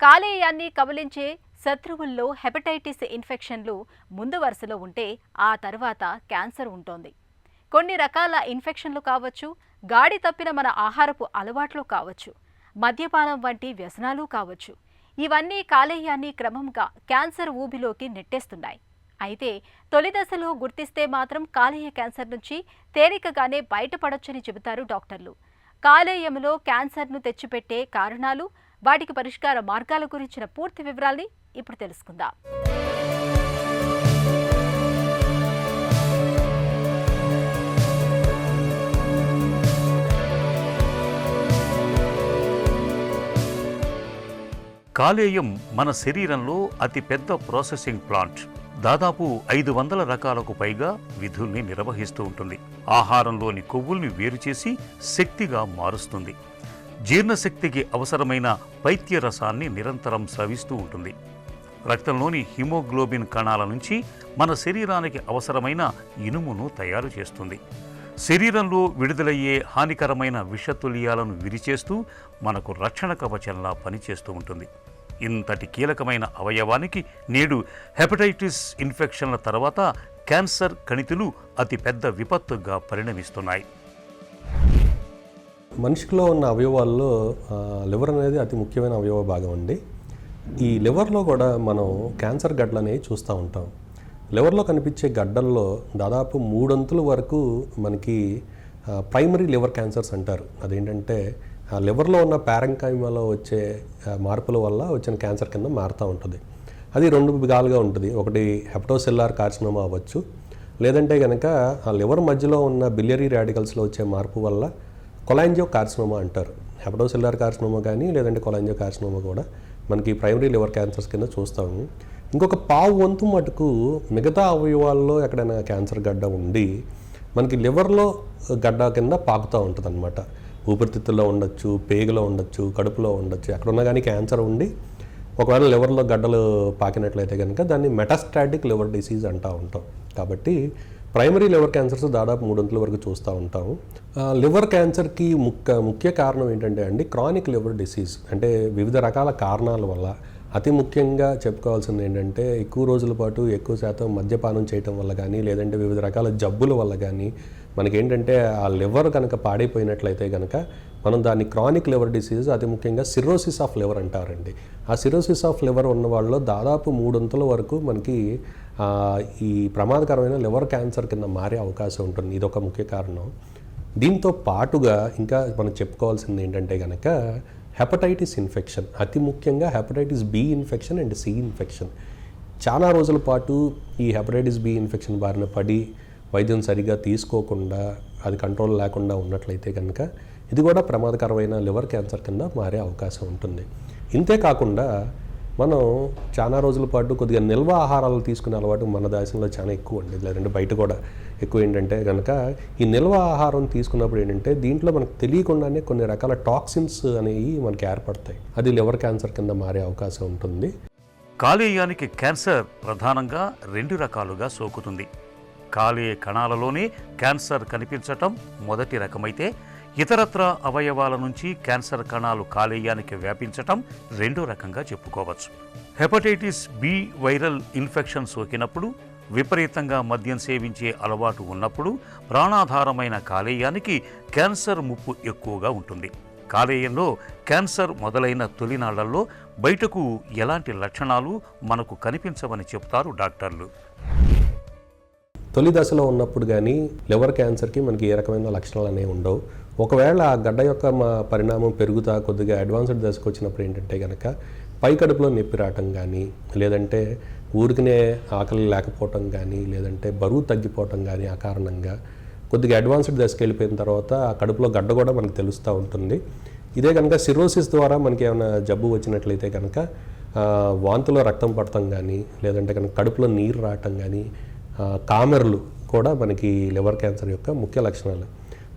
కాలేయాన్ని కబలించే శత్రువుల్లో hepatitis ఇన్ఫెక్షన్లు ముందు వరుసలో ఉంటే ఆ తర్వాత క్యాన్సర్ ఉంటోంది. కొన్ని రకాల ఇన్ఫెక్షన్లు కావచ్చు, గాడి తప్పిన మన ఆహారపు అలవాట్లు కావచ్చు, మద్యపానం వంటి వ్యసనాలు కావచ్చు. ఇవన్నీ కాలేయాన్ని క్రమంగా క్యాన్సర్ ఊబిలోకి నెట్టేస్తున్నాయి. అయితే తొలి దశలో గుర్తిస్తే మాత్రం కాలేయ క్యాన్సర్ నుంచి తేలికగానే బయటపడొచ్చని చెబుతారు డాక్టర్లు. కాలేయంలో క్యాన్సర్ను తెచ్చిపెట్టే కారణాలు, వాటికి పరిష్కార మార్గాల గురించిన పూర్తి వివరాల్ని ఇప్పుడు తెలుసుకుందాం. కాలేయం మన శరీరంలో అతిపెద్ద ప్రాసెసింగ్ ప్లాంట్. దాదాపు 500 రకాలకు పైగా విధుల్ని నిర్వహిస్తూ ఉంటుంది. ఆహారంలోని కొవ్వుల్ని వేరు చేసి శక్తిగా మారుస్తుంది. జీర్ణశక్తికి అవసరమైన పైత్య రసాన్ని నిరంతరం స్రవిస్తూ ఉంటుంది. రక్తంలోని హిమోగ్లోబిన్ కణాల నుంచి మన శరీరానికి అవసరమైన ఇనుమును తయారు చేస్తుంది. శరీరంలో విడుదలయ్యే హానికరమైన విషతుల్యాలను విరిచేస్తూ మనకు రక్షణ కవచంలా పనిచేస్తూ ఉంటుంది. ఇంతటి కీలకమైన అవయవానికి నేడు హెపటైటిస్ ఇన్ఫెక్షన్ల తర్వాత క్యాన్సర్ కణితులు అతిపెద్ద విపత్తుగా పరిణమిస్తున్నాయి. మనిషిలో ఉన్న అవయవాల్లో లివర్ అనేది అతి ముఖ్యమైన అవయవ భాగం అండి. ఈ లివర్లో కూడా మనం క్యాన్సర్ గడ్డలు అనేవి చూస్తూ ఉంటాం. లివర్లో కనిపించే గడ్డల్లో దాదాపు 3 వరకు మనకి ప్రైమరీ లివర్ క్యాన్సర్స్ అంటారు. అదేంటంటే లివర్లో ఉన్న పారెంకైమాలో వచ్చే మార్పుల వల్ల వచ్చిన క్యాన్సర్ కింద మారుతూ ఉంటుంది. అది 2 విధాలుగా ఉంటుంది. ఒకటి హెపటోసెల్లార్ కార్సినోమా అవ్వచ్చు, లేదంటే కనుక ఆ లివర్ మధ్యలో ఉన్న బిలియరీ రాడికల్స్లో వచ్చే మార్పు వల్ల కొలాంజియో కార్సినోమా అంటారు. హెపటోసెల్లార్ కార్సినోమా కానీ లేదంటే కొలాంజియో కార్సినోమా కూడా మనకి ప్రైమరీ లివర్ క్యాన్సర్స్ కింద చూస్తాము. ఇంకొక పావు వంతు మటుకు మిగతా అవయవాల్లో ఎక్కడైనా క్యాన్సర్ గడ్డ ఉండి మనకి లివర్లో గడ్డ కింద పాకుతూ ఉంటుంది అనమాట. ఊపిరితిత్తుల్లో ఉండొచ్చు, పేగులో ఉండొచ్చు, కడుపులో ఉండొచ్చు, ఎక్కడున్నా కానీ క్యాన్సర్ ఉండి ఒకవేళ లివర్లో గడ్డలు పాకినట్లయితే కనుక దాన్ని మెటాస్టాటిక్ లివర్ డిసీజ్ అంటూ ఉంటాం. కాబట్టి ప్రైమరీ లివర్ క్యాన్సర్స్ దాదాపు 3 వరకు చూస్తూ ఉంటాము. లివర్ క్యాన్సర్కి ముఖ్య కారణం ఏంటంటే అండి క్రానిక్ లివర్ డిసీజ్. అంటే వివిధ రకాల కారణాల వల్ల అతి ముఖ్యంగా చెప్పుకోవాల్సింది ఏంటంటే ఎక్కువ రోజుల పాటు ఎక్కువ శాతం మద్యపానం చేయటం వల్ల కానీ లేదంటే వివిధ రకాల జబ్బుల వల్ల కానీ మనకేంటంటే ఆ లివర్ కనుక పాడైపోయినట్లయితే కనుక మనం దాన్ని క్రానిక్ లివర్ డిసీజ్, అతి ముఖ్యంగా సిర్రోసిస్ ఆఫ్ లివర్ అంటారండి. ఆ సిర్రోసిస్ ఆఫ్ లివర్ ఉన్న వాళ్ళలో దాదాపు 3 వరకు మనకి ఈ ప్రమాదకరమైన లివర్ క్యాన్సర్ కింద మారే అవకాశం ఉంటుంది. ఇదొక ముఖ్య కారణం. దీంతో పాటుగా ఇంకా మనం చెప్పుకోవాల్సింది ఏంటంటే కనుక హెపటైటిస్ ఇన్ఫెక్షన్, అతి ముఖ్యంగా hepatitis B infection and C infection. చాలా రోజుల పాటు ఈ హెపటైటిస్ బి ఇన్ఫెక్షన్ బారిన పడి వైద్యం సరిగా తీసుకోకుండా అది కంట్రోల్ లేకుండా ఉన్నట్లయితే కనుక ఇది కూడా ప్రమాదకరమైన లివర్ క్యాన్సర్ కింద మారే అవకాశం ఉంటుంది. ఇంతే కాకుండా మనం చాలా రోజుల పాటు కొద్దిగా నిల్వ ఆహారాలు తీసుకునే అలవాటు మన దేశంలో చాలా ఎక్కువ అండి, లేదంటే బయట కూడా ఎక్కువ. ఏంటంటే కనుక ఈ నిల్వ ఆహారం తీసుకున్నప్పుడు ఏంటంటే దీంట్లో మనకు తెలియకుండానే కొన్ని రకాల టాక్సిన్స్ అనేవి మనకి ఏర్పడతాయి. అది లివర్ క్యాన్సర్ కింద మారే అవకాశం ఉంటుంది. కాలేయానికి క్యాన్సర్ ప్రధానంగా 2 రకాలుగా సోకుతుంది. కాలేయ కణాలలోనే క్యాన్సర్ కనిపించటం మొదటి రకమైతే, ఇతరత్ర అవయవాల నుంచి క్యాన్సర్ కణాలు కాలేయానికి వ్యాపించటం 2వ రకంగా చెప్పుకోవచ్చు. హెపటైటిస్ బి వైరల్ ఇన్ఫెక్షన్ సోకినప్పుడు, విపరీతంగా మద్యం సేవించే అలవాటు ఉన్నప్పుడు ప్రాణాధారమైన కాలేయానికి క్యాన్సర్ ముప్పు ఎక్కువగా ఉంటుంది. కాలేయంలో క్యాన్సర్ మొదలైన తొలినాళ్లలో బయటకు ఎలాంటి లక్షణాలు మనకు కనిపించవని చెప్తారు డాక్టర్లు. తొలి దశలో ఉన్నప్పుడు కానీ లివర్ క్యాన్సర్కి మనకి ఏ రకమైన లక్షణాలు అనేవి ఉండవు. ఒకవేళ ఆ గడ్డ యొక్క పరిణామం పెరుగుతా కొద్దిగా అడ్వాన్స్డ్ దశకు వచ్చినప్పుడు ఏంటంటే కనుక పై కడుపులో నొప్పి రావటం కానీ, లేదంటే ఊరికనే ఆకలి లేకపోవటం కానీ, లేదంటే బరువు తగ్గిపోవటం కానీ ఆ కారణంగా కొద్దిగా అడ్వాన్స్డ్ దశకు వెళ్ళిపోయిన తర్వాత ఆ కడుపులో గడ్డ కూడా మనకు తెలుస్తూ ఉంటుంది. ఇదే కనుక సిర్రోసిస్ ద్వారా మనకి ఏమైనా జబ్బు వచ్చినట్లయితే కనుక వాంతులో రక్తం పడటం కానీ, లేదంటే కనుక కడుపులో నీరు రావటం కానీ, కామెర్లు కూడా మనకి లివర్ క్యాన్సర్ యొక్క ముఖ్య లక్షణాలు.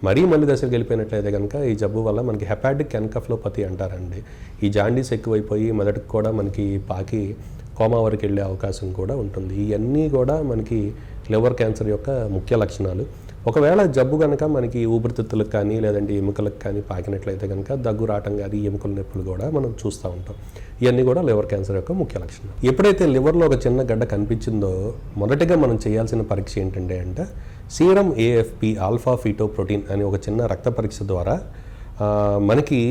మరీ మళ్ళీ దశకు వెళ్ళిపోయినట్లయితే కనుక ఈ జబ్బు వల్ల మనకి హెపాటిక్ ఎన్కెఫలోపతి అంటారండి. ఈ జాండీస్ ఎక్కువైపోయి మెదడుకు కూడా మనకి పాకి కోమా వరకు వెళ్ళే అవకాశం కూడా ఉంటుంది. ఇవన్నీ కూడా మనకి లివర్ క్యాన్సర్ యొక్క ముఖ్య లక్షణాలు. ఒకవేళ జబ్బు కనుక మనకి ఊపిరితిత్తులకు కానీ లేదంటే ఎముకలకు కానీ పాకినట్లయితే కనుక దగ్గు రావటం కానీ ఎముకల నొప్పులు కూడా మనం చూస్తూ ఉంటాం. ఇవన్నీ కూడా లివర్ క్యాన్సర్ యొక్క ముఖ్య లక్షణం. ఎప్పుడైతే లివర్లో ఒక చిన్న గడ్డ కనిపించిందో మొదటగా మనం చేయాల్సిన పరీక్ష ఏంటంటే సీరం ఏఎఫ్పి ఆల్ఫా ఫీటోప్రోటీన్ అనే ఒక చిన్న రక్త పరీక్ష ద్వారా మనకి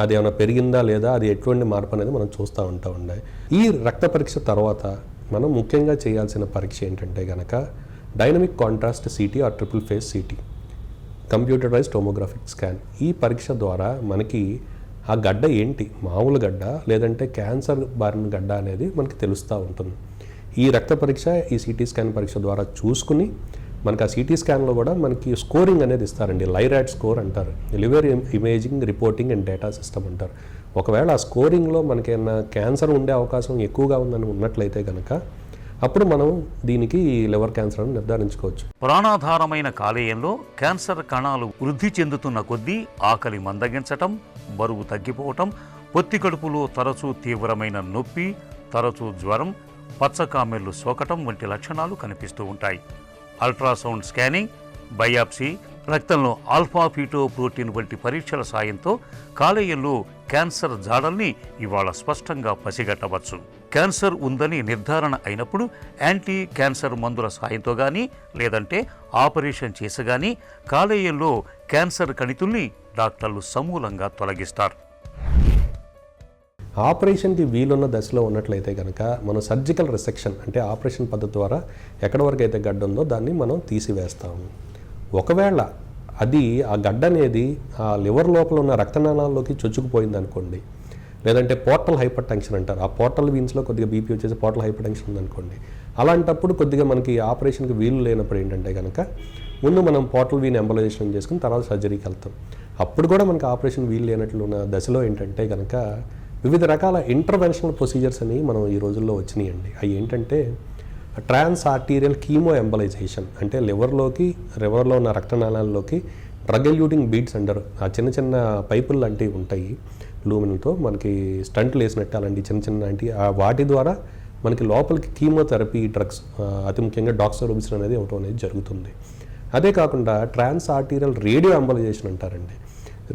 అది ఏమైనా పెరిగిందా లేదా, అది ఎటువంటి మార్పు అనేది మనం చూస్తూ ఉంటాం. ఈ రక్త పరీక్ష తర్వాత మనం ముఖ్యంగా చేయాల్సిన పరీక్ష ఏంటంటే కనుక dynamic contrast CT or triple phase CT, computerised tomographic scan. ఈ పరీక్ష ద్వారా మనకి ఆ గడ్డ ఏంటి, మామూలు గడ్డ లేదంటే క్యాన్సర్ బారిన గడ్డ అనేది మనకి తెలుస్తూ ఉంటుంది. ఈ రక్త పరీక్ష, ఈ సిటీ స్కాన్ పరీక్ష ద్వారా చూసుకుని మనకి ఆ సిటీ స్కాన్లో కూడా మనకి స్కోరింగ్ అనేది ఇస్తారండి. లైరాట్ స్కోర్ అంటారు, liver imaging reporting and data system అంటారు. ఒకవేళ ఆ స్కోరింగ్లో మనకేమైనా క్యాన్సర్ ఉండే అవకాశం ఎక్కువగా ఉందని ఉన్నట్లయితే కనుక అప్పుడు మనం దీనికి లివర్ క్యాన్సర్ అని నిర్ధారించుకోవచ్చు. ప్రాణాధారమైన కాలేయంలో క్యాన్సర్ కణాలు వృద్ధి చెందుతున్న కొద్దీ ఆకలి మందగించటం, బరువు తగ్గిపోవటం, పొత్తి కడుపులో తరచూ తీవ్రమైన నొప్పి, తరచూ జ్వరం, పచ్చకామెర్లు సోకటం వంటి లక్షణాలు కనిపిస్తూ ఉంటాయి. అల్ట్రాసౌండ్ స్కానింగ్, బయాప్సీ, రక్తంలో ఆల్ఫా ఫీటోప్రోటీన్ వంటి పరీక్షల సాయంతో కాలేయంలో క్యాన్సర్ జాడల్ని ఇవాళ స్పష్టంగా పసిగట్టవచ్చు. క్యాన్సర్ ఉందని నిర్ధారణ అయినప్పుడు యాంటీ క్యాన్సర్ మందుల సాయంతో కానీ లేదంటే ఆపరేషన్ చేసి కానీ కాలేయంలో క్యాన్సర్ కణితుల్ని డాక్టర్లు సమూలంగా తొలగిస్తారు. ఆపరేషన్కి వీలున్న దశలో ఉన్నట్లయితే కనుక మనం సర్జికల్ రిసెక్షన్ అంటే ఆపరేషన్ పద్ధతి ద్వారా ఎక్కడి వరకు అయితే గడ్డ ఉందో దాన్ని మనం తీసివేస్తాము. ఒకవేళ అది ఆ గడ్డ అనేది ఆ లివర్ లోపల ఉన్న రక్తనాళాల్లోకి చొచ్చుకుపోయింది అనుకోండి, లేదంటే పోర్టల్ హైపర్ టెన్షన్ అంటారు, ఆ పోర్టల్ వీన్స్లో కొద్దిగా బీపీ వచ్చేసి పోర్టల్ హైపర్ టెన్షన్ ఉందనుకోండి, అలాంటప్పుడు కొద్దిగా మనకి ఆపరేషన్కి వీలు లేనప్పుడు ఏంటంటే కనుక ముందు మనం పోర్టల్ వీన్ ఎంబలైజేషన్ చేసుకుని తర్వాత సర్జరీకి వెళ్తాం. అప్పుడు కూడా మనకి ఆపరేషన్ వీలు లేనట్లు ఉన్న దశలో ఏంటంటే కనుక వివిధ రకాల ఇంటర్వెన్షనల్ ప్రొసీజర్స్ అని మనం ఈ రోజుల్లో వచ్చినాయండి. అవి ఏంటంటే ట్రాన్స్ ఆర్టీరియల్ కీమో ఎంబలైజేషన్, అంటే లివర్లో ఉన్న రక్తనాళాల్లోకి డ్రగ్ ఎల్యూటింగ్ బీడ్స్ అంటారు, ఆ చిన్న చిన్న పైపులు లాంటివి ఉంటాయి లూమిన్తో మనకి స్టంట్లు వేసినట్టు అలాంటి చిన్న చిన్న వాటి ద్వారా మనకి లోపలికి కీమోథెరపీ డ్రగ్స్, అతి ముఖ్యంగా డాక్సోరోబిసిన్ అనేది ఇవ్వటం అనేది జరుగుతుంది. అదే కాకుండా ట్రాన్స్ ఆర్టీరియల్ రేడియో ఎంబలైజేషన్ అంటారండి.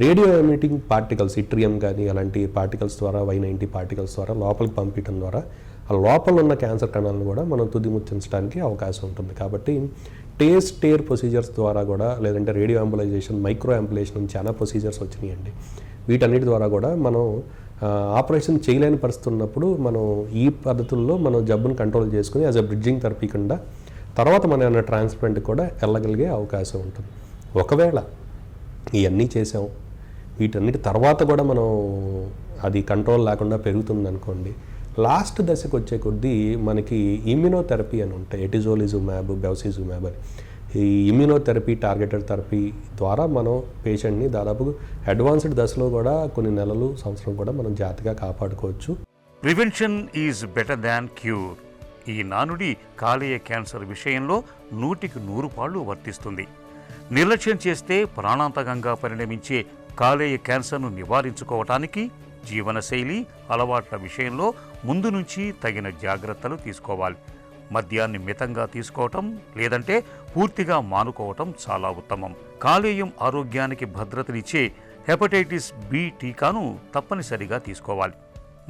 రేడియో ఎమిటింగ్ పార్టికల్స్, ఇట్రియం కానీ అలాంటి పార్టికల్స్ ద్వారా Y90 పార్టికల్స్ ద్వారా లోపలికి పంపించడం ద్వారా ఆ లోపల ఉన్న క్యాన్సర్ కణాలను కూడా మనం తుదిముచ్చించడానికి అవకాశం ఉంటుంది. కాబట్టి టేర్ ప్రొసీజర్స్ ద్వారా కూడా లేదంటే రేడియో ఎంబలైజేషన్, మైక్రో ఎంబలైజేషన్ చాలా ప్రొసీజర్స్ వచ్చినాయండి. వీటన్నిటి ద్వారా కూడా మనం ఆపరేషన్ చేయలేని పరిస్థితి ఉన్నప్పుడు మనం ఈ పద్ధతుల్లో మనం జబ్బును కంట్రోల్ చేసుకుని యాజ్ అ బ్రిడ్జింగ్ థెరపీ కింద తర్వాత మనం ఏమైనా ట్రాన్స్ప్లాంట్ కూడా వెళ్ళగలిగే అవకాశం ఉంటుంది. ఒకవేళ ఇవన్నీ చేసాం, వీటన్నిటి తర్వాత కూడా మనం అది కంట్రోల్ లేకుండా పెరుగుతుంది అనుకోండి, లాస్ట్ దశకు వచ్చే కొద్దీ మనకి ఇమ్యూనోథెరపీ అని ఉంటాయి, ఎటిజోలిజుమాబ్, బెవసిజుమాబ్ అని. ఈ ఇమ్యూనోథెరపీ, టార్గెటెడ్ థెరపీ ద్వారా మనం పేషెంట్ని దాదాపు అడ్వాన్స్డ్ దశలో కూడా కొన్ని నెలలు, సంవత్సరం కూడా మనం జాగ్రత్తగా కాపాడుకోవచ్చు. Prevention is better than cure. ఈ నానుడి కాలేయ క్యాన్సర్ విషయంలో 100కి 100 పాళ్ళు వర్తిస్తుంది. నిర్లక్ష్యం చేస్తే ప్రాణాంతకంగా పరిణమించే కాలేయ క్యాన్సర్ను నివారించుకోవటానికి జీవనశైలి, అలవాట్ల విషయంలో ముందు నుంచి తగిన జాగ్రత్తలు తీసుకోవాలి. మద్యాన్ని మితంగా తీసుకోవటం లేదంటే పూర్తిగా మానుకోవటం చాలా ఉత్తమం. కాలేయం ఆరోగ్యానికి భద్రతనిచ్చే హెపటైటిస్ బి టీకాను తప్పనిసరిగా తీసుకోవాలి.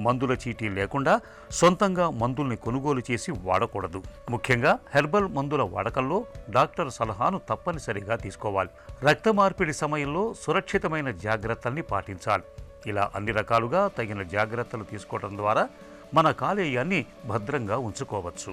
మందుల చీటీ లేకుండా సొంతంగా మందుల్ని కొనుగోలు చేసి వాడకూడదు. ముఖ్యంగా హెర్బల్ మందుల వాడకంలో డాక్టర్ సలహాను తప్పనిసరిగా తీసుకోవాలి. రక్త మార్పిడి సమయంలో సురక్షితమైన జాగ్రత్తల్ని పాటించాలి. ఇలా అన్ని రకాలుగా తగిన జాగ్రత్తలు తీసుకోవడం ద్వారా మన కాలేయాన్ని భద్రంగా ఉంచుకోవచ్చు.